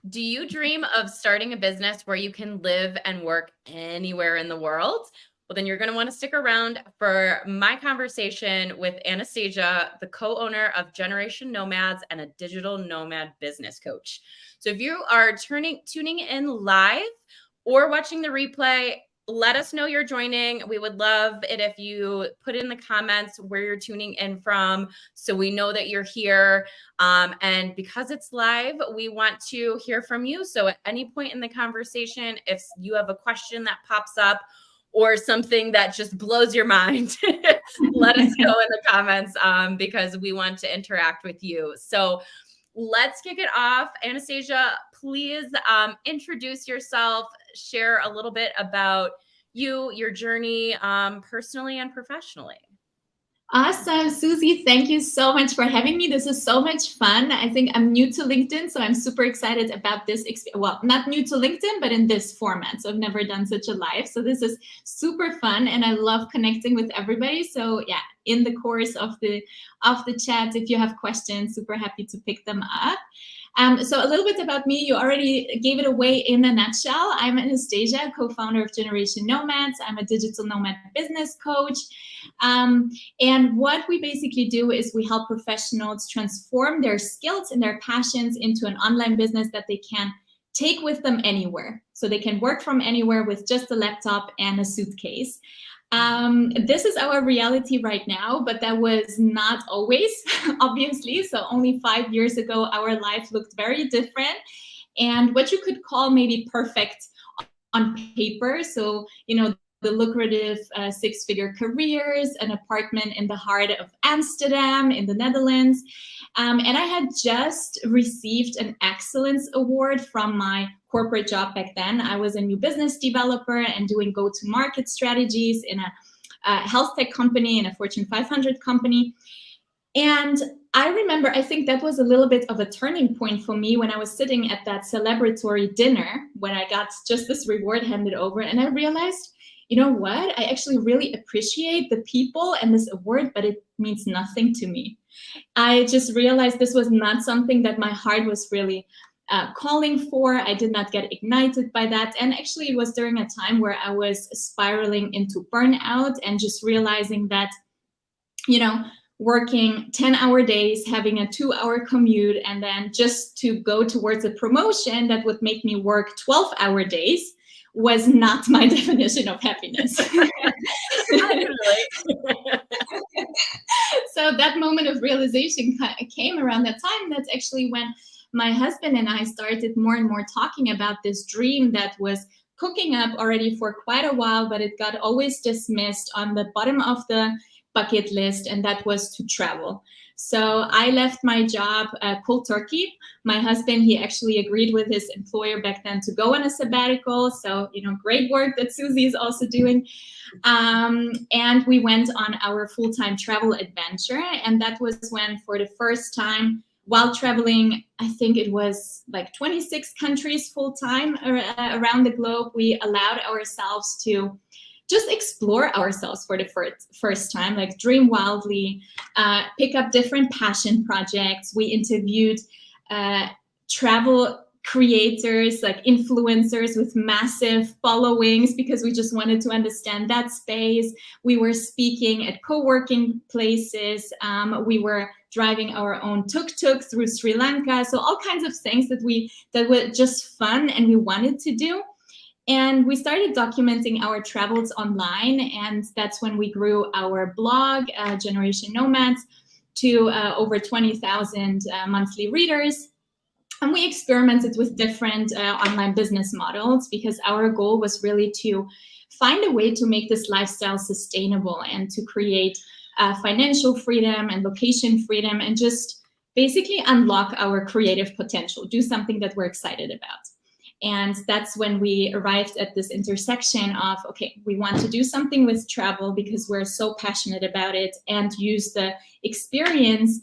Do you dream of starting a business where you can live and work anywhere in the world? Well, then you're going to want to stick around for my conversation with Anastasia, the co-owner of Generation Nomads and a digital nomad business coach. So if you are tuning in live or watching the replay, let us know you're joining. We would love it if you put in the comments where you're tuning in from so we know that you're here. And because it's live, we want to hear from you. So at any point in the conversation, if you have a question that pops up or something that just blows your mind, let us know in the comments because we want to interact with you. So let's kick it off. Anastasia, please introduce yourself, share a little bit about you, your journey personally and professionally. Awesome, Susie. Thank you so much for having me. This is so much fun. I think I'm new to LinkedIn, so I'm super excited about this. Well, not new to LinkedIn, but in this format. So I've never done such a live. So this is super fun, and I love connecting with everybody. So yeah, in the course of the chat, if you have questions, super happy to pick them up. So a little bit about me. You already gave it away in a nutshell. I'm Anastasia, co-founder of Generation Nomads. I'm a digital nomad business coach. And what we basically do is we help professionals transform their skills and their passions into an online business that they can take with them anywhere. So they can work from anywhere with just a laptop and a suitcase. This is our reality right now, but that was not always, obviously. So only 5 years ago, our life looked very different. And what you could call maybe perfect on paper. So, the lucrative 6-figure careers, an apartment in the heart of Amsterdam in the Netherlands. And I had just received an excellence award from my corporate job back then. I was a new business developer and doing go-to-market strategies in a health tech company, in a Fortune 500 company. And I remember, I think that was a little bit of a turning point for me when I was sitting at that celebratory dinner when I got just this reward handed over. And I realized, you know what? I actually really appreciate the people and this award, but it means nothing to me. I just realized this was not something that my heart was really calling for. I did not get ignited by that. And actually, it was during a time where I was spiraling into burnout and just realizing that, working 10-hour days, having a 2-hour commute, and then just to go towards a promotion that would make me work 12-hour days was not my definition of happiness. So that moment of realization came around that time. That's actually when my husband and I started more and more talking about this dream that was cooking up already for quite a while, but it got always dismissed on the bottom of the bucket list, and that was to travel. So I left my job cold turkey. My husband, he actually agreed with his employer back then to go on a sabbatical. So, great work that Susie is also doing. And we went on our full-time travel adventure. And that was when, for the first time, while traveling, I think it was like 26 countries full-time around the globe, we allowed ourselves to just explore ourselves for the first time, like dream wildly, pick up different passion projects. We interviewed travel creators, like influencers with massive followings, because we just wanted to understand that space. We were speaking at co-working places. We were driving our own tuk-tuk through Sri Lanka. So all kinds of things that were just fun and we wanted to do. And we started documenting our travels online, and that's when we grew our blog, Generation Nomads, to over 20,000 monthly readers. And we experimented with different online business models because our goal was really to find a way to make this lifestyle sustainable and to create financial freedom and location freedom and just basically unlock our creative potential, do something that we're excited about. And that's when we arrived at this intersection of, okay, we want to do something with travel because we're so passionate about it, and use the experience,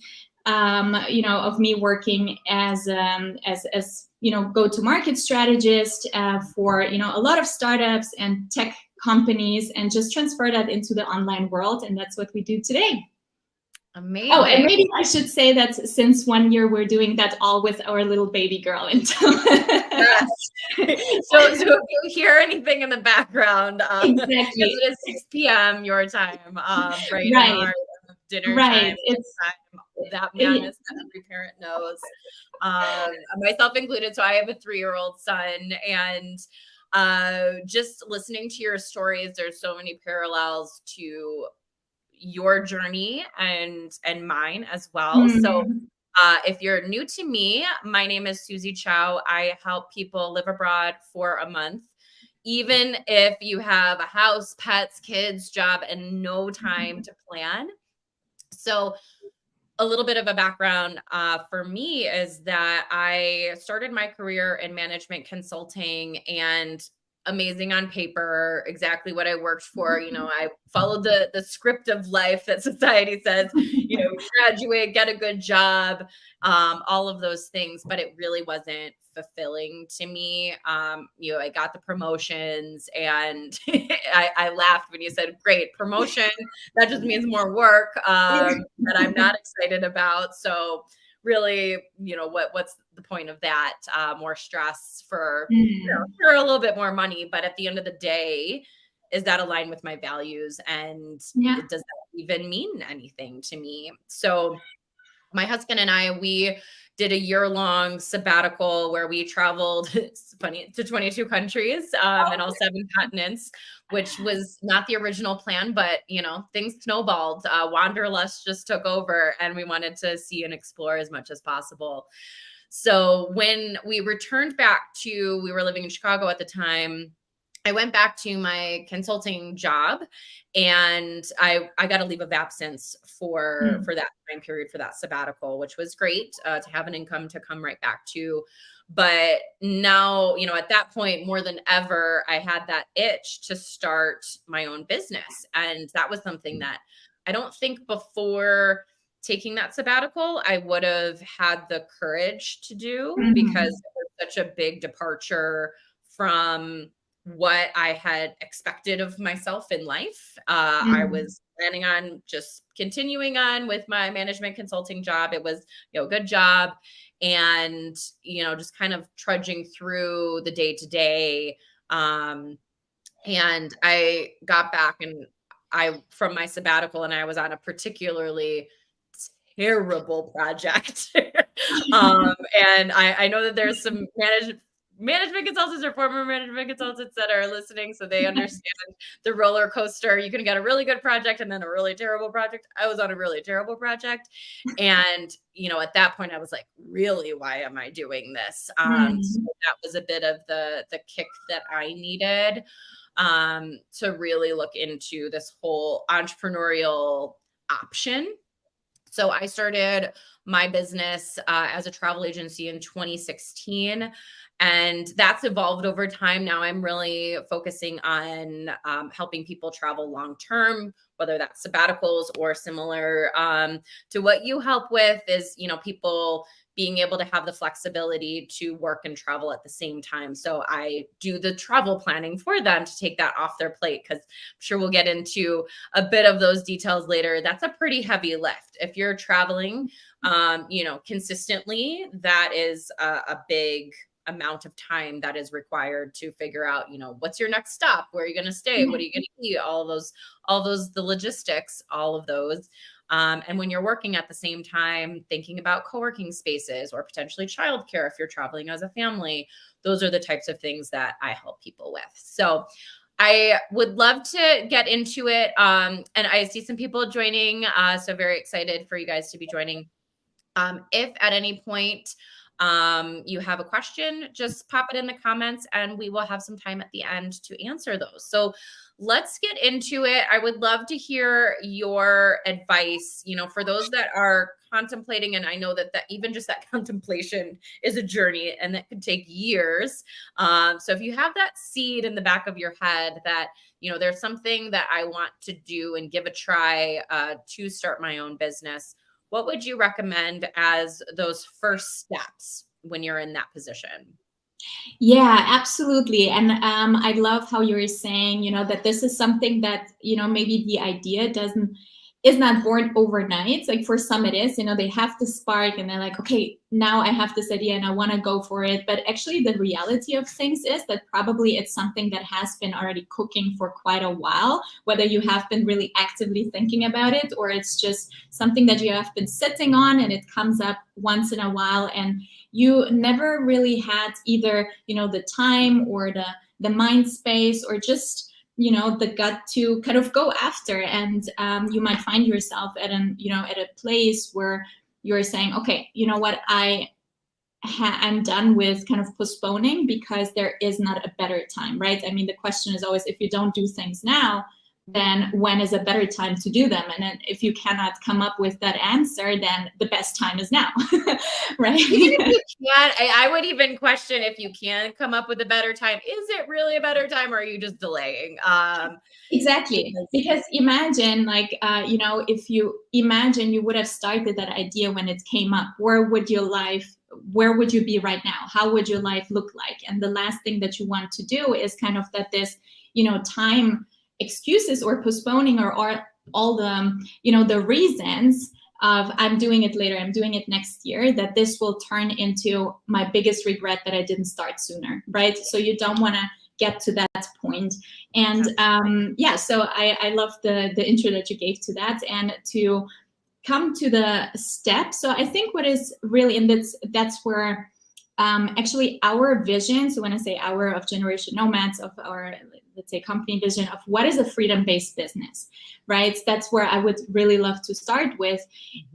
of me working as go-to-market strategist for, a lot of startups and tech companies, and just transfer that into the online world. And that's what we do today. Oh, and Amazing. maybe I should say that since 1 year we're doing that all with our little baby girl. Yes. So if you hear anything in the background, because Exactly. it is 6 p.m. your time, right in the Right. heart of dinner Right. time, It's time, that it, madness that every parent knows, myself included. So I have a 3-year-old son, and just listening to your stories, there's so many parallels to your journey and mine as well. So mm, if you're new to me, my name is Susie Chow. I help people live abroad for a month, even if you have a house, pets, kids, job, and no time to plan. So, a little bit of a background for me is that I started my career in management consulting, and amazing on paper, exactly what I worked for. I followed the script of life that society says, graduate, get a good job, all of those things, but it really wasn't fulfilling to me. I got the promotions, and I laughed when you said, great promotion. That just means more work that I'm not excited about. So really, what's the point of that? More stress mm, for a little bit more money, but at the end of the day, is that aligned with my values, and yeah. does that even mean anything to me? So my husband and I, we did a year-long sabbatical where we traveled, it's funny, to 22 countries and all 7 continents, which was not the original plan, but things snowballed. Wanderlust just took over, and we wanted to see and explore as much as possible. So when we returned back we were living in Chicago at the time, I went back to my consulting job, and I got a leave of absence for Mm, that time period, for that sabbatical, which was great to have an income to come right back to. But now, at that point, more than ever, I had that itch to start my own business. And that was something that I don't think before taking that sabbatical, I would have had the courage to do, because mhm, it was such a big departure from what I had expected of myself in life. I mm, was planning on just continuing on with my management consulting job. It was, a good job, and, just kind of trudging through the day to day. And I got back, and from my sabbatical, and I was on a particularly terrible project. And I know that there's some management consultants or former management consultants that are listening, so they understand the roller coaster. You can get a really good project and then a really terrible project. I was on a really terrible project. And, at that point I was like, really, why am I doing this? So mm. that was a bit of the kick that I needed to really look into this whole entrepreneurial option. So I started my business as a travel agency in 2016, and that's evolved over time. Now I'm really focusing on helping people travel long term, whether that's sabbaticals or similar to what you help with. Is people being able to have the flexibility to work and travel at the same time. So I do the travel planning for them to take that off their plate, because I'm sure we'll get into a bit of those details later. That's a pretty heavy lift. If you're traveling, consistently, that is a big amount of time that is required to figure out, what's your next stop? Where are you going to stay? What are you going to eat? The logistics, all of those. And when you're working at the same time, thinking about co-working spaces or potentially childcare if you're traveling as a family, those are the types of things that I help people with. So I would love to get into it. And I see some people joining. So very excited for you guys to be joining. If at any point you have a question, just pop it in the comments, and we will have some time at the end to answer those. So let's get into it. I would love to hear your advice, for those that are contemplating. And I know that even just that contemplation is a journey, and that could take years. So if you have that seed in the back of your head that, there's something that I want to do and give a try to start my own business, what would you recommend as those first steps when you're in that position? Yeah, absolutely. And I love how you were saying, that this is something that, maybe the idea is not born overnight. Like for some it is, you know, they have the spark and they're like, okay, now I have this idea and I want to go for it. But actually the reality of things is that probably it's something that has been already cooking for quite a while, whether you have been really actively thinking about it or it's just something that you have been sitting on and it comes up once in a while and you never really had either, you know, the time or the mind space or just, you know, the gut to kind of go after. And you might find yourself at a place where you're saying, okay, you know what, I'm done with kind of postponing because there is not a better time, right? I mean, the question is always, if you don't do things now, then when is a better time to do them? And then if you cannot come up with that answer, then the best time is now, right? Even if you can't, I would even question if you can come up with a better time. Is it really a better time or are you just delaying? Exactly. Because imagine like, you know, if you imagine you would have started that idea when it came up, where would you be right now? How would your life look like? And the last thing that you want to do is kind of that this, you know, time excuses or postponing or all the, you know, the reasons of I'm doing it later, I'm doing it next year, that this will turn into my biggest regret that I didn't start sooner, right? So you don't want to get to that point. And yeah, so I love the intro that you gave to that and to come to the steps. So I think what is really, and that's where actually our vision, so when I say our of Generation Nomads, of our, let's say, company vision of what is a freedom-based business, right? That's where I would really love to start with.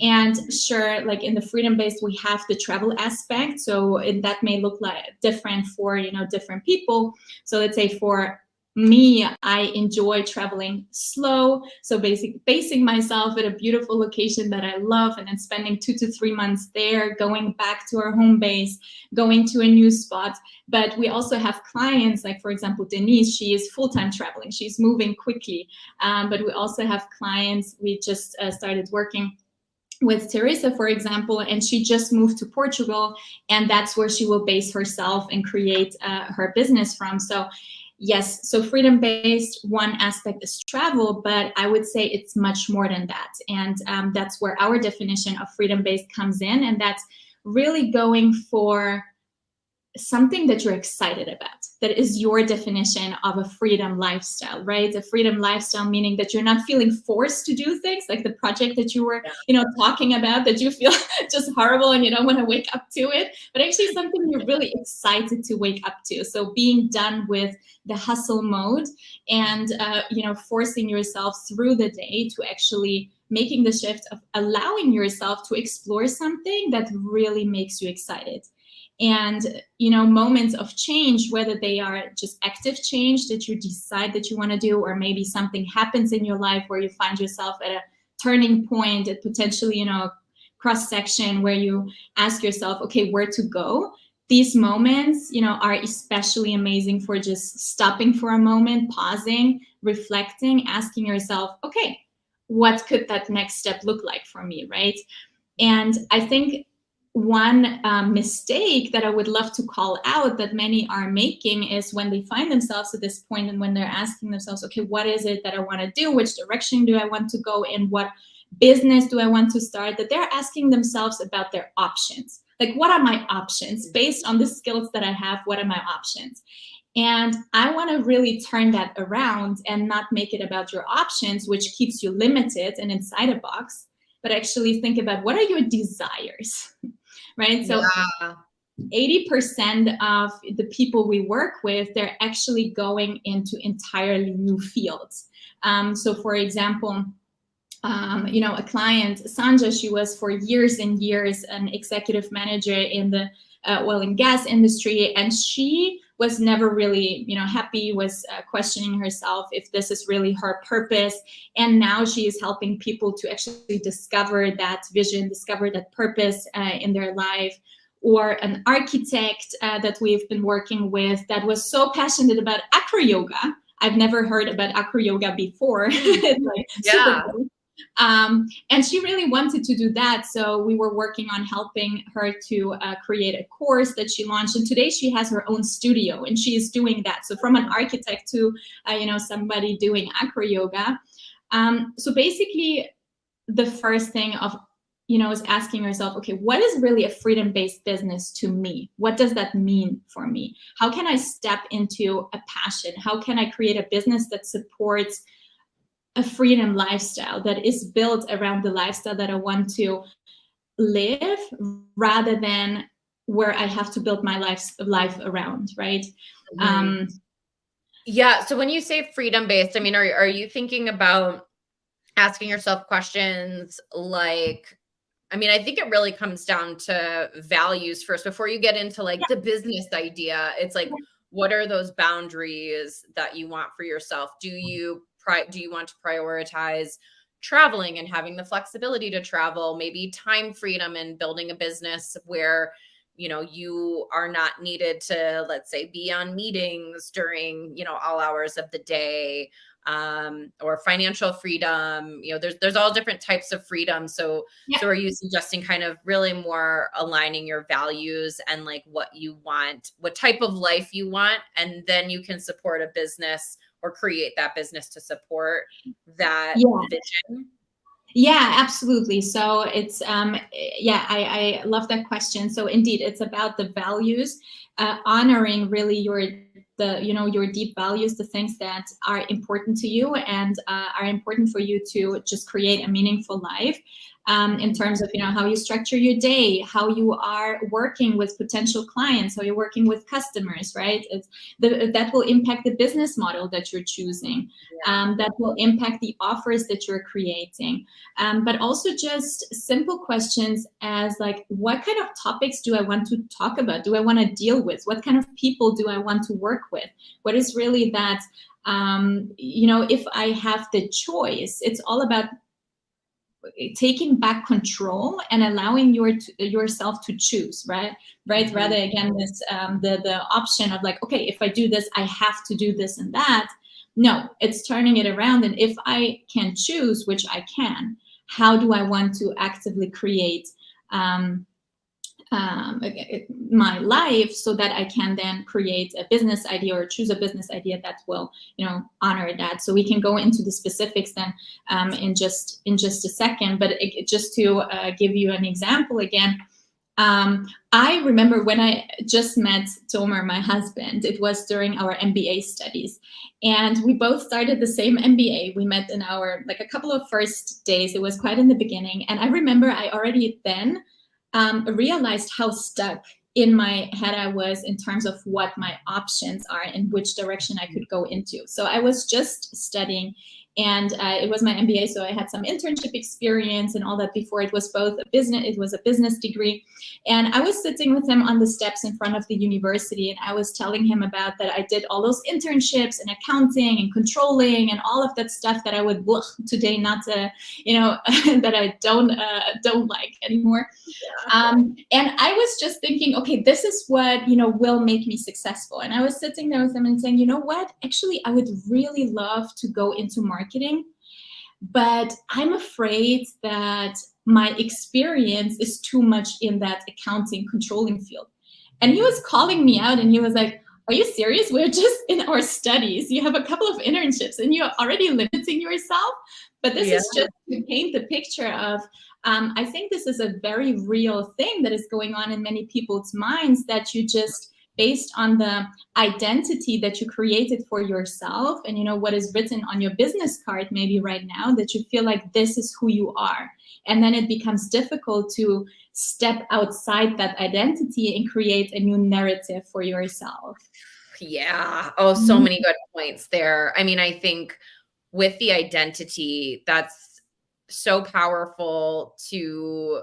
And sure, like in the freedom-based, we have the travel aspect. So that may look like different for, you know, different people. So let's say for me, I enjoy traveling slow. So basing myself at a beautiful location that I love and then spending 2 to 3 months there, going back to our home base, going to a new spot. But we also have clients like, for example, Denise, she is full-time traveling. She's moving quickly. But we also have clients, we just started working with Teresa, for example, and she just moved to Portugal, and that's where she will base herself and create her business from. So yes, so freedom-based, one aspect is travel, but I would say it's much more than that. And that's where our definition of freedom-based comes in. And that's really going for something that you're excited about. That is your definition of a freedom lifestyle, right? A freedom lifestyle meaning that you're not feeling forced to do things like the project that you were, you know, talking about, that you feel just horrible and you don't want to wake up to it, but actually something you're really excited to wake up to. So being done with the hustle mode and, you know, forcing yourself through the day to actually making the shift of allowing yourself to explore something that really makes you excited. And, you know, moments of change, whether they are just active change that you decide that you want to do, or maybe something happens in your life where you find yourself at a turning point, at potentially, you know, a cross section where you ask yourself, okay, where to go? These moments, you know, are especially amazing for just stopping for a moment, pausing, reflecting, asking yourself, okay, what could that next step look like for me, right? And I think one mistake that I would love to call out that many are making is when they find themselves at this point and when they're asking themselves, okay, what is it that I want to do? Which direction do I want to go in? What business do I want to start? That they're asking themselves about their options. Like, what are my options based on the skills that I have? What are my options? And I want to really turn that around and not make it about your options, which keeps you limited and inside a box, but actually think about what are your desires, right? So 80% of the people we work with, they're actually going into entirely new fields. So for example, you know, a client, Sanja, she was for years and years an executive manager in the oil and gas industry, and she was never really, you know, happy, was questioning herself if this is really her purpose. And now she is helping people to actually discover that vision, discover that purpose in their life. Or an architect that we've been working with that was so passionate about acro yoga. I've never heard about acro yoga before. It's like, super cool. And she really wanted to do that. So we were working on helping her to create a course that she launched. And today she has her own studio and she is doing that. So from an architect to, you know, somebody doing acro yoga. So basically, the first thing of, is asking yourself, okay, what is really a freedom-based business to me? What does that mean for me? How can I step into a passion? How can I create a business that supports a freedom lifestyle, that is built around the lifestyle that I want to live, rather than where I have to build my life around, right? Mhm. Yeah. So when you say freedom based, I mean, are you thinking about asking yourself questions like, I mean, I think it really comes down to values first before you get into like the business idea. It's like, what are those boundaries that you want for yourself? Do you want to prioritize traveling and having the flexibility to travel, maybe time freedom and building a business where you are not needed to, let's say, be on meetings during all hours of the day, or financial freedom. There's all different types of freedom. So Yeah. are you suggesting kind of really more aligning your values and like what you want, what type of life you want, and then you can support a business or create that business to support that Yeah. vision? Yeah, absolutely. So it's yeah, I love that question. So indeed, it's about the values, honoring really your deep values, the things that are important to you and are important for you to just create a meaningful life. In terms of how you structure your day, how you are working with potential clients, how you're working with customers, right? That will impact the business model that you're choosing. Yeah. That will impact the offers that you're creating. But also just simple questions as like, what kind of topics do I want to talk about? Do I want to deal with? What kind of people do I want to work with? What is really that, if I have the choice, it's all about taking back control and allowing yourself to choose, right? Mhm. Rather, again, this the option of like, okay, if I do this, I have to do this and that. No, it's turning it around. And if I can choose, which I can, how do I want to actively create um, my life so that I can then create a business idea or choose a business idea that will, honor that. So we can go into the specifics then in just a second. But just to give you an example again, I remember when I just met Tomer, my husband, it was during our MBA studies. And we both started the same MBA. We met in our, like a couple of first days. It was quite in the beginning. And I remember I already then realized how stuck in my head I was in terms of what my options are and which direction I could go into. So I was just studying, and it was my MBA, so I had some internship experience and all that before. It was both it was a business degree. And I was sitting with him on the steps in front of the university, and I was telling him about that I did all those internships in accounting and controlling and all of that stuff that I would today not that I don't like anymore. And I was just thinking, okay, this is what, will make me successful. And I was sitting there with them and saying, you know what, actually, I would really love to go into marketing, but I'm afraid that my experience is too much in that accounting controlling field. And he was calling me out and he was like, are you serious? We're just in our studies. You have a couple of internships and you're already limiting yourself. But this Yeah. is just to paint the picture of, I think this is a very real thing that is going on in many people's minds, that you just, based on the identity that you created for yourself and what is written on your business card maybe right now, that you feel like this is who you are. And then it becomes difficult to step outside that identity and create a new narrative for yourself. Yeah. Oh, so many good points there. I mean, I think with the identity, that's so powerful to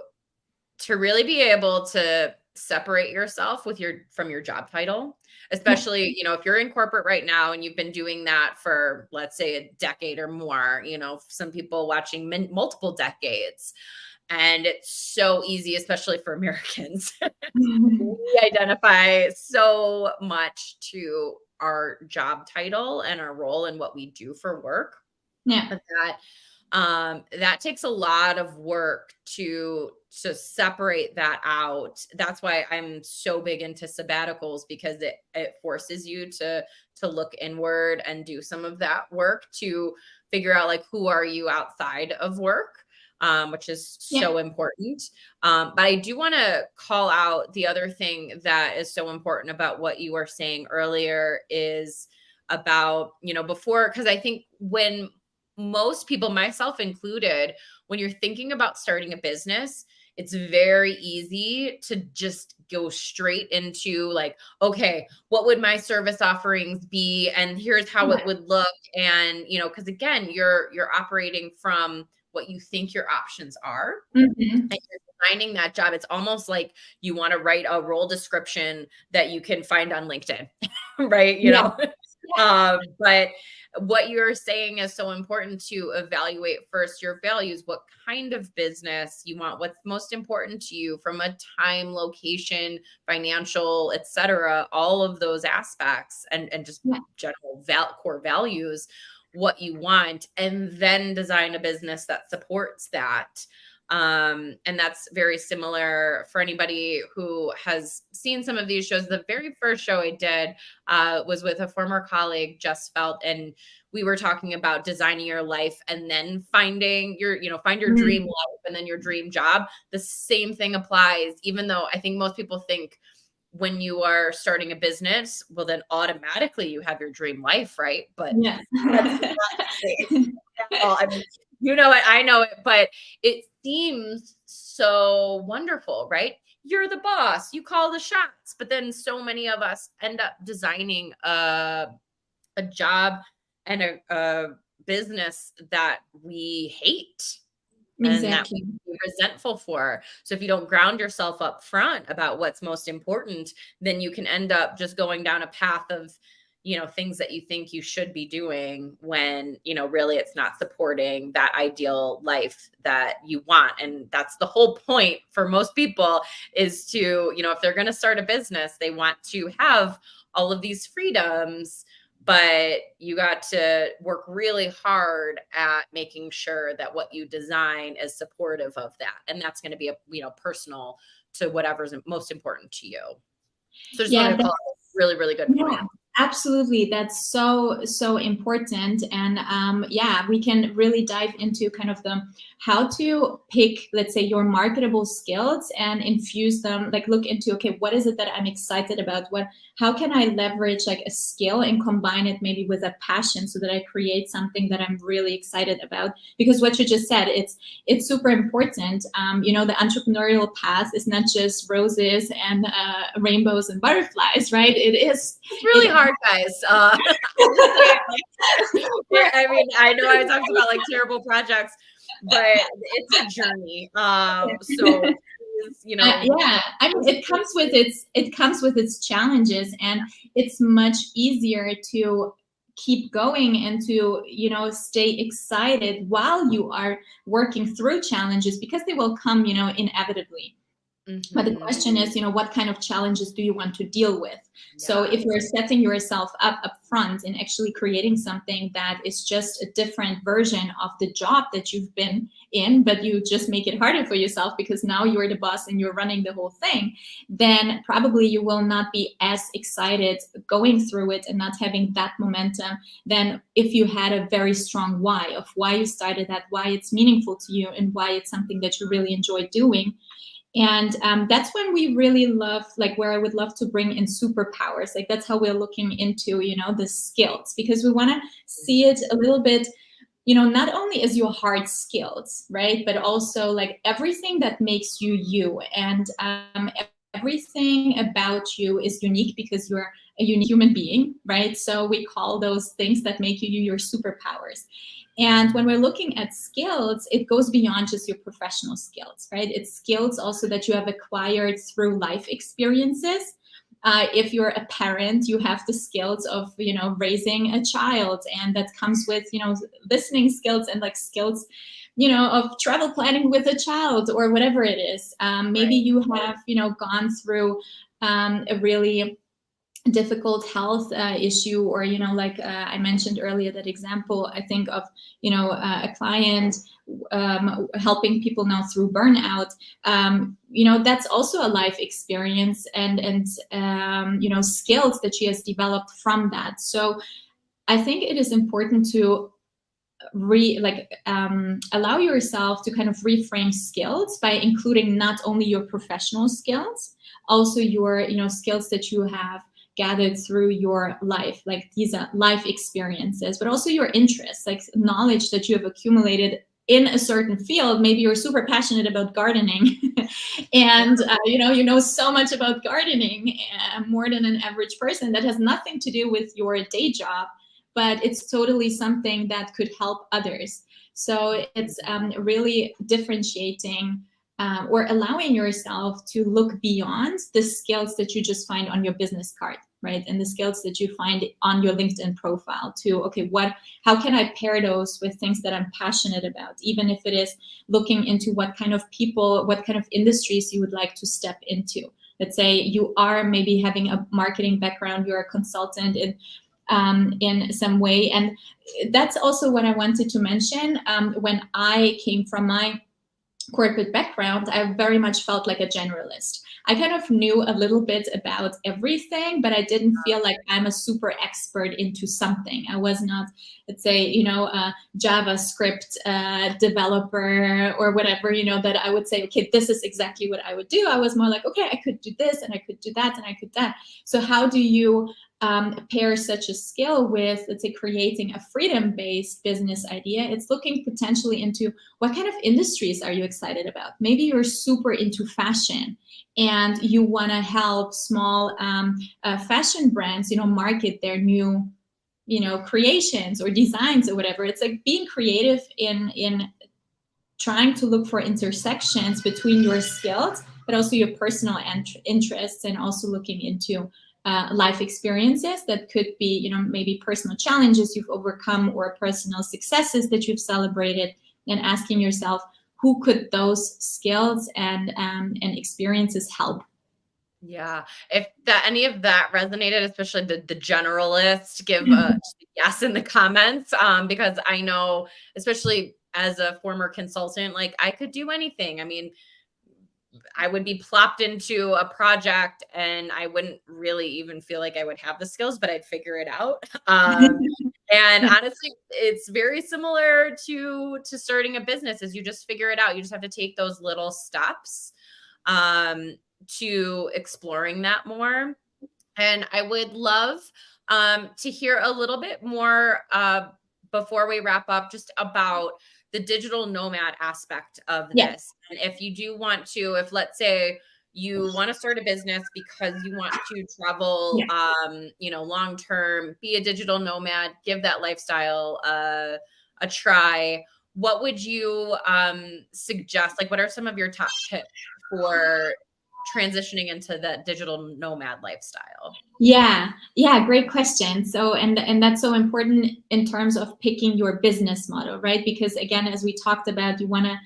really be able to separate yourself from your job title, especially, if you're in corporate right now and you've been doing that for, let's say, a decade or more, some people watching multiple decades. And it's so easy, especially for Americans. We identify so much to our job title and our role and what we do for work. Yeah. That takes a lot of work to separate that out. That's why I'm so big into sabbaticals, because it forces you to look inward and do some of that work to figure out, like, who are you outside of work. which is Yeah. so important. But I do want to call out the other thing that is so important about what you were saying earlier is about, before, because I think when most people, myself included, when you're thinking about starting a business, it's very easy to just go straight into like, okay, what would my service offerings be? And here's how it would look. And, because again, you're operating from what you think your options are. Mm-hmm. And you're designing that job. It's almost like you want to write a role description that you can find on LinkedIn, right? But what you're saying is so important to evaluate first your values, what kind of business you want, what's most important to you from a time, location, financial, etc., all of those aspects and just general core values, what you want, and then design a business that supports that. And that's very similar for anybody who has seen some of these shows. The very first show I did was with a former colleague, Jess Felt, and we were talking about designing your life and then finding your, find your dream life and then your dream job. The same thing applies, even though I think most people think when you are starting a business, well, then automatically you have your dream life, right? But yes. That's not the case. I mean, you know it, I know it, but it seems so wonderful, right? You're the boss, you call the shots, but then so many of us end up designing a job and a business that we hate. And that we be resentful for. So if you don't ground yourself up front about what's most important, then you can end up just going down a path of, things that you think you should be doing when, really it's not supporting that ideal life that you want. And that's the whole point for most people is to, if they're going to start a business, they want to have all of these freedoms, but you got to work really hard at making sure that what you design is supportive of that. And that's going to be, personal to whatever's most important to you. So just wanted to call it a really, really good point. Absolutely. That's so important. And we can really dive into kind of how to pick, let's say, your marketable skills and infuse them, like look into, okay, what is it that I'm excited about? How can I leverage like a skill and combine it maybe with a passion so that I create something that I'm really excited about? Because what you just said, it's super important. The entrepreneurial path is not just roses and rainbows and butterflies, right? It's really hard, guys. I mean, I know I talked about like terrible projects, but it's a journey. So I mean, it comes with its challenges, and it's much easier to keep going and to stay excited while you are working through challenges, because they will come inevitably. But the question is, what kind of challenges do you want to deal with? Yeah. So if you're setting yourself up front and actually creating something that is just a different version of the job that you've been in, but you just make it harder for yourself because now you're the boss and you're running the whole thing, then probably you will not be as excited going through it and not having that momentum than if you had a very strong why of why you started that, why it's meaningful to you, and why it's something that you really enjoy doing. And that's when we really love, like where I would love to bring in superpowers. Like that's how we're looking into, the skills, because we want to see it a little bit, not only as your hard skills, right? But also like everything that makes you you. And everything about you is unique because you're a unique human being, right? So we call those things that make you your superpowers. And when we're looking at skills, it goes beyond just your professional skills, right? It's skills also that you have acquired through life experiences. If you're a parent, you have the skills of, raising a child, and that comes with, listening skills and like skills, of travel planning with a child or whatever it is. Maybe you have, gone through a really difficult health issue, or like I mentioned earlier, that example I think of a client helping people now through burnout. That's also a life experience and skills that she has developed from that. So I think it is important to allow yourself to kind of reframe skills by including not only your professional skills, also your skills that you have gathered through your life, like these life experiences, but also your interests, like knowledge that you have accumulated in a certain field. Maybe you're super passionate about gardening and you know so much about gardening, more than an average person. That has nothing to do with your day job, but it's totally something that could help others. So it's really differentiating or allowing yourself to look beyond the skills that you just find on your business card, right? And the skills that you find on your LinkedIn profile to, okay, how can I pair those with things that I'm passionate about? Even if it is looking into what kind of people, what kind of industries you would like to step into. Let's say you are maybe having a marketing background, you're a consultant in some way. And that's also what I wanted to mention. When I came from my corporate background, I very much felt like a generalist. I kind of knew a little bit about everything, but I didn't feel like I'm a super expert into something. I was not, let's say, a JavaScript developer or whatever, that I would say, okay, this is exactly what I would do. I was more like, okay, I could do this and I could do that and I could that. So how do you pair such a skill with, let's say, creating a freedom-based business idea? It's looking potentially into what kind of industries are you excited about? Maybe you're super into fashion and you want to help small fashion brands, market their new, creations or designs or whatever. It's like being creative in trying to look for intersections between your skills, but also your personal interests, and also looking into life experiences that could be, maybe personal challenges you've overcome or personal successes that you've celebrated, and asking yourself, who could those skills and experiences help? Yeah. If any of that resonated, especially the generalist, give a yes in the comments, because I know, especially as a former consultant, like I could do anything. I mean, I would be plopped into a project and I wouldn't really even feel like I would have the skills, but I'd figure it out. And honestly, it's very similar to starting a business. Is you just figure it out. You just have to take those little steps to exploring that more. And I would love to hear a little bit more before we wrap up, just about the digital nomad aspect of this. And if you do want to, if let's say you want to start a business because you want to travel, long term, be a digital nomad, give that lifestyle a try, what would you suggest? Like, what are some of your top tips for transitioning into that digital nomad lifestyle? Yeah, great question. So, and that's so important in terms of picking your business model, right? Because again, as we talked about, you want to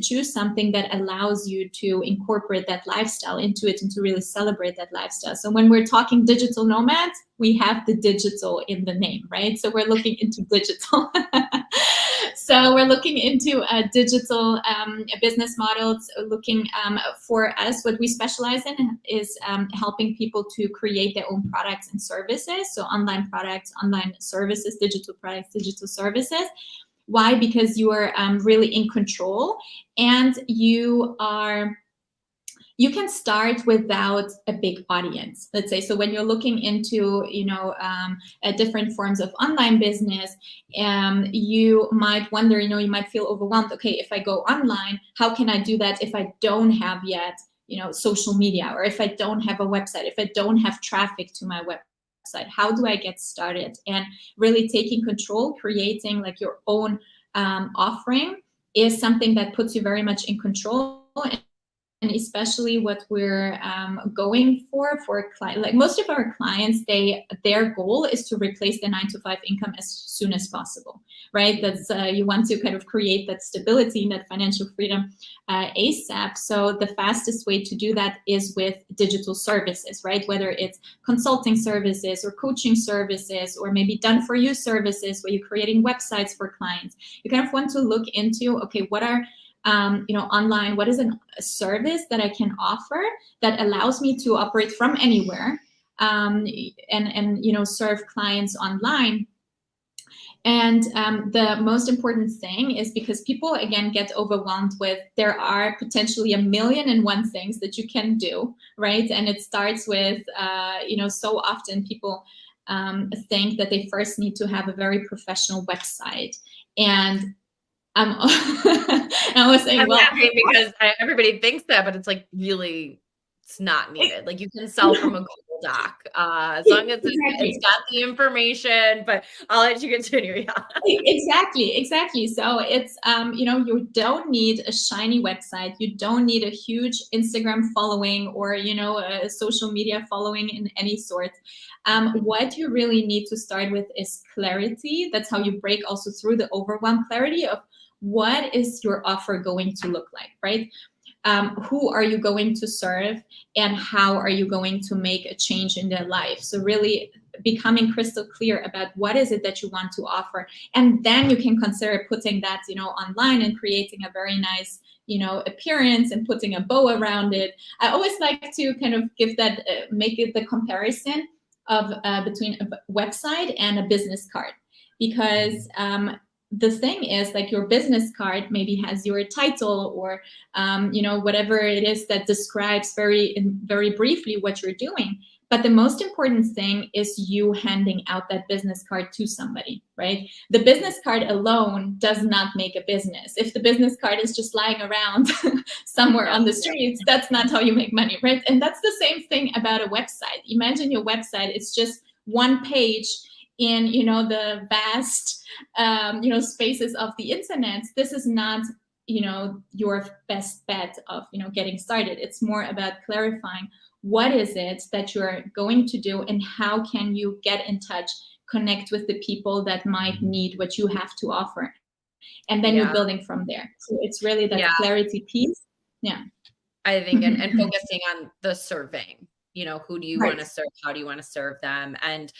choose something that allows you to incorporate that lifestyle into it and to really celebrate that lifestyle. So when we're talking digital nomads, we have the digital in the name, right? So we're looking into digital. So we're looking into digital business models. Looking for us, what we specialize in is helping people to create their own products and services. So online products, online services, digital products, digital services. Why? Because you are really in control, and you can start without a big audience, let's say. So when you're looking into, different forms of online business, you might wonder, you might feel overwhelmed. Okay, if I go online, how can I do that if I don't have yet, social media, or if I don't have a website, if I don't have traffic to my website? How do I get started? And really taking control, creating like your own offering is something that puts you very much in control. And especially what we're going for client, like most of our clients, their goal is to replace their 9-to-5 income as soon as possible, right? That's you want to kind of create that stability and that financial freedom ASAP. So the fastest way to do that is with digital services, right? Whether it's consulting services or coaching services, or maybe done for you services where you're creating websites for clients. You kind of want to look into, okay, what are online, what is a service that I can offer that allows me to operate from anywhere, and serve clients online. And the most important thing is, because people, again, get overwhelmed with, there are potentially 1,000,001 things that you can do, right? And it starts with, so often people think that they first need to have a very professional website. And I was saying, I'm well, laughing because everybody thinks that, but it's like really, it's not needed. Like you can sell from a Google Doc as long as it's exactly. got the information. But I'll let you continue. Yeah. Exactly. So it's, you don't need a shiny website. You don't need a huge Instagram following, or, a social media following in any sort. What you really need to start with is clarity. That's how you break also through the overwhelm. Clarity of what is your offer going to look like, right? Who are you going to serve, and how are you going to make a change in their life? So really becoming crystal clear about what is it that you want to offer, and then you can consider putting that online and creating a very nice appearance and putting a bow around it. I always like to kind of give that make it the comparison of between a website and a business card, because the thing is, like, your business card maybe has your title, or whatever it is that describes very briefly what you're doing. But the most important thing is you handing out that business card to somebody, right? The business card alone does not make a business. If the business card is just lying around somewhere on the streets, that's not how you make money, right? And that's the same thing about a website. Imagine your website, it's just one page in the vast spaces of the internet. This is not your best bet of getting started. It's more about clarifying what is it that you're going to do, and how can you get in touch, connect with the people that might need what you have to offer, and then you're building from there. So it's really that clarity piece. Yeah, I think, and focusing on the serving. Who do you right. want to serve? How do you want to serve them? And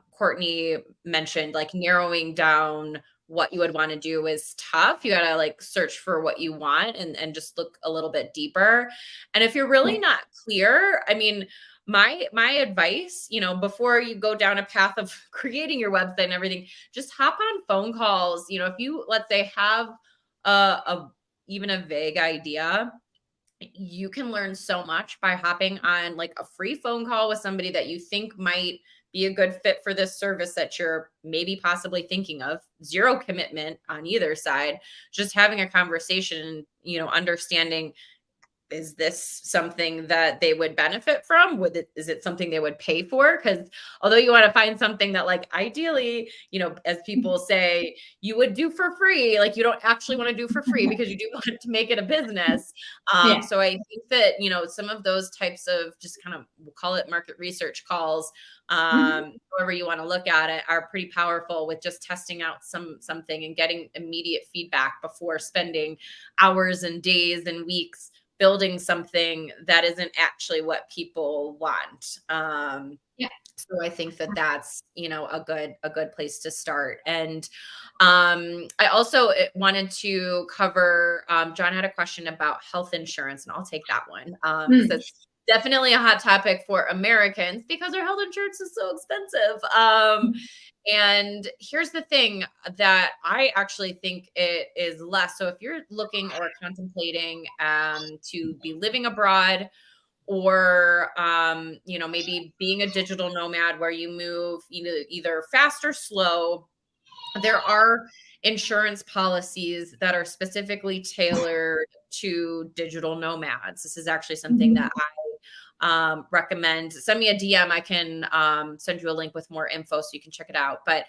Courtney mentioned, like, narrowing down what you would want to do is tough. You got to, like, search for what you want, and just look a little bit deeper. And if you're really not clear, I mean, my advice, before you go down a path of creating your website and everything, just hop on phone calls. If you, let's say, have even a vague idea, you can learn so much by hopping on, like, a free phone call with somebody that you think might be a good fit for this service that you're maybe possibly thinking of. Zero commitment on either side, just having a conversation, understanding, is this something that they would benefit from? Is it something they would pay for? Because although you want to find something that, like, ideally, as people say, you would do for free, like, you don't actually want to do for free, because you do want to make it a business. So I think that, some of those types of, just kind of, we'll call it market research calls, however you want to look at it, are pretty powerful with just testing out something and getting immediate feedback before spending hours and days and weeks building something that isn't actually what people want. So I think that that's, a good place to start. And I also wanted to cover, John had a question about health insurance, and I'll take that one. Because it's definitely a hot topic for Americans, because our health insurance is so expensive. And here's the thing that I actually think it is less. So if you're looking or contemplating to be living abroad, or maybe being a digital nomad where you move either fast or slow, there are insurance policies that are specifically tailored to digital nomads. This is actually something that I recommend. Send me a DM. I can send you a link with more info so you can check it out. But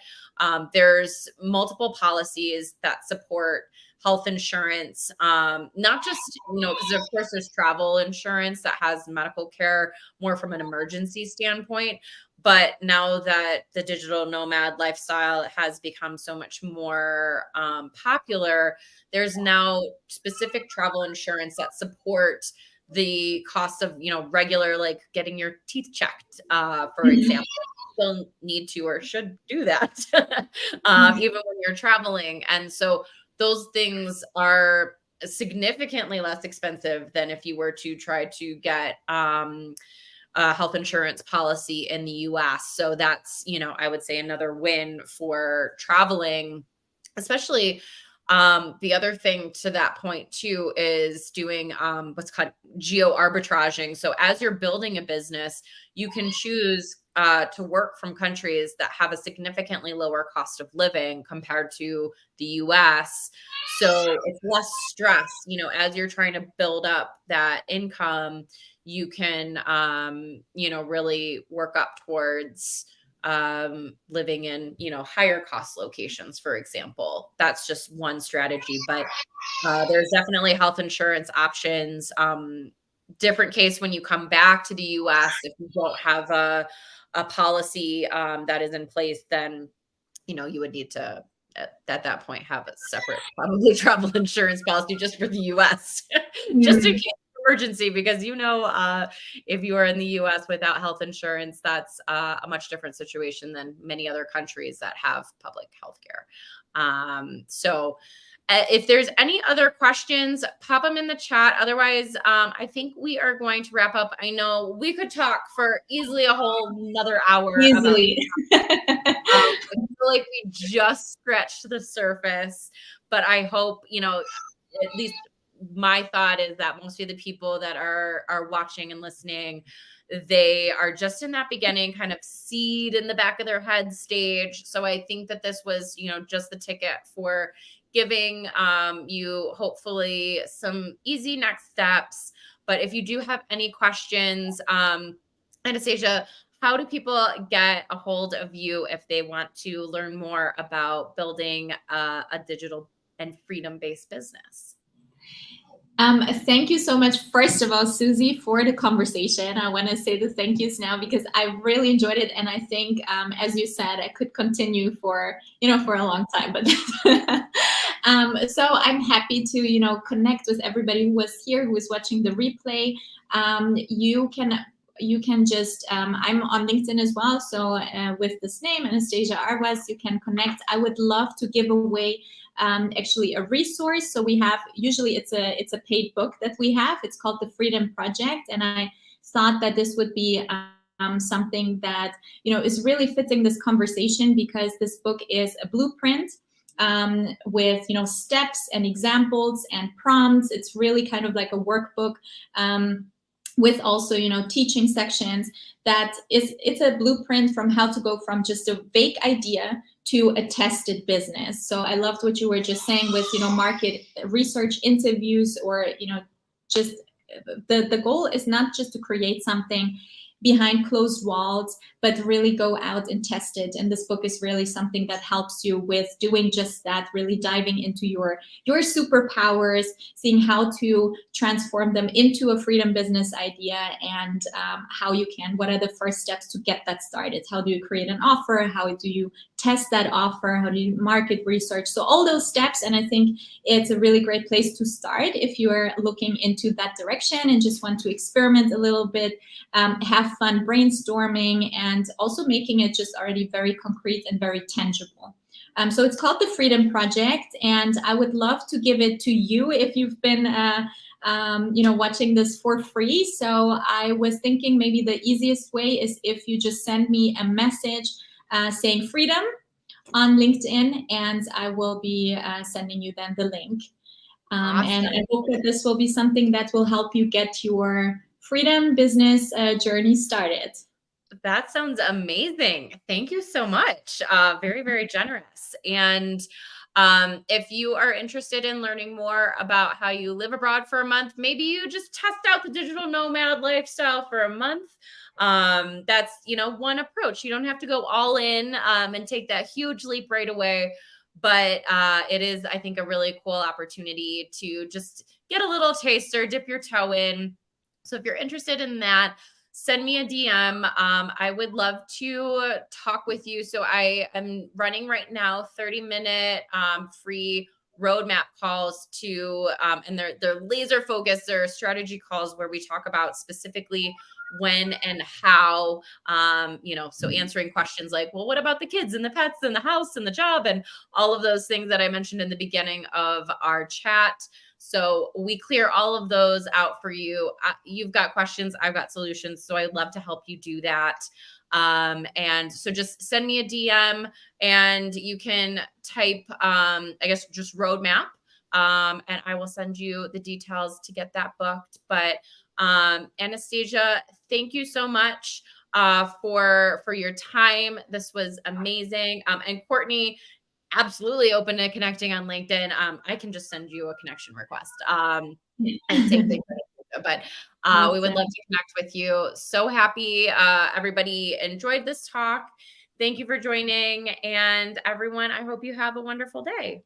there's multiple policies that support health insurance, not just, because of course there's travel insurance that has medical care more from an emergency standpoint. But now that the digital nomad lifestyle has become so much more popular, there's now specific travel insurance that support the cost of, regular, like, getting your teeth checked, for example. Still need to or should do that, even when you're traveling. And so those things are significantly less expensive than if you were to try to get health insurance policy in the US. So that's, I would say another win for traveling, especially. The other thing to that point too is doing what's called geo arbitraging. So as you're building a business, you can choose to work from countries that have a significantly lower cost of living compared to the US. So it's less stress, as you're trying to build up that income, you can, really work up towards living in, higher cost locations, for example. That's just one strategy, but there's definitely health insurance options. Different case when you come back to the US, if you don't have a policy that is in place, then, you would need to, at that point, have a separate probably travel insurance policy just for the US, just in case of emergency, because, if you are in the US without health insurance, that's a much different situation than many other countries that have public health care. So if there's any other questions, pop them in the chat. Otherwise, I think we are going to wrap up. I know we could talk for easily a whole another hour. Easily. I feel like we just scratched the surface, but I hope, at least my thought is that most of the people that are watching and listening, they are just in that beginning kind of seed in the back of their head stage. So I think that this was, just the ticket for giving you hopefully some easy next steps. But if you do have any questions, Anastasia, how do people get a hold of you if they want to learn more about building a digital and freedom-based business? Thank you so much, first of all, Susie, for the conversation. I want to say the thank yous now because I really enjoyed it, and I think, as you said, I could continue for for a long time. But so I'm happy to connect with everybody who was here, who is watching the replay. You can just I'm on LinkedIn as well, so with this name, Anastasia Arwas, you can connect. I would love to give away actually a resource. So we have, usually it's a paid book that we have. It's called The Freedom Project, and I thought that this would be something that is really fitting this conversation, because this book is a blueprint with steps and examples and prompts. It's really kind of like a workbook. With also, teaching sections, it's a blueprint from how to go from just a vague idea to a tested business. So I loved what you were just saying with, market research, interviews, or, just the goal is not just to create something behind closed walls, but really go out and test it. And this book is really something that helps you with doing just that, really diving into your superpowers, seeing how to transform them into a freedom business idea, and how you can, what are the first steps to get that started? How do you create an offer? How do you test that offer? How do you market research? So all those steps, and I think it's a really great place to start if you're looking into that direction and just want to experiment a little bit, have fun brainstorming, and also making it just already very concrete and very tangible. So it's called The Freedom Project, and I would love to give it to you if you've been watching this for free. So I was thinking maybe the easiest way is if you just send me a message saying freedom on LinkedIn, and I will be sending you then the link. Awesome. And I hope that this will be something that will help you get your freedom business journey started. That sounds amazing. Thank you so much. Very, very generous. And if you are interested in learning more about how you live abroad for a month, maybe you just test out the digital nomad lifestyle for a month. That's, one approach. You don't have to go all in and take that huge leap right away. But it is, I think, a really cool opportunity to just get a little taster, dip your toe in. So if you're interested in that, send me a DM. I would love to talk with you. So I am running right now 30-minute free roadmap calls to, and they're laser focused. They're strategy calls where we talk about specifically when and how, so answering questions like, well, what about the kids and the pets and the house and the job and all of those things that I mentioned in the beginning of our chat. So we clear all of those out for you. You've got questions, I've got solutions. So I'd love to help you do that. And so just send me a DM, and you can type, I guess, just roadmap. And I will send you the details to get that booked. But Anastasia, thank you so much for your time. This was amazing. And Courtney, absolutely open to connecting on LinkedIn. I can just send you a connection request. And same thing. But we would love to connect with you. So happy everybody enjoyed this talk. Thank you for joining. And everyone, I hope you have a wonderful day.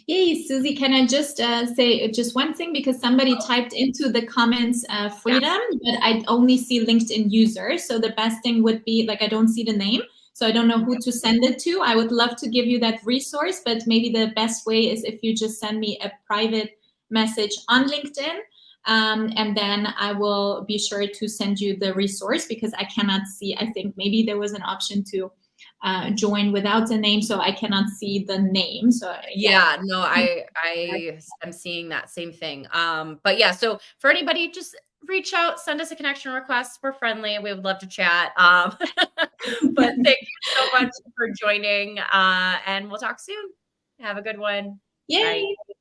Yay, Susie, can I just say just one thing? Because somebody typed into the comments freedom, but I only see LinkedIn user. So the best thing would be, like, I don't see the name. So I don't know who to send it to. I would love to give you that resource, but maybe the best way is if you just send me a private message on LinkedIn. And then I will be sure to send you the resource, because I cannot see. I think maybe there was an option to join without the name, so I cannot see the name. So yeah, no, I am seeing that same thing. But yeah, so for anybody, just reach out, send us a connection request. We're friendly. We would love to chat. But thank you so much for joining. And we'll talk soon. Have a good one. Yay. Bye.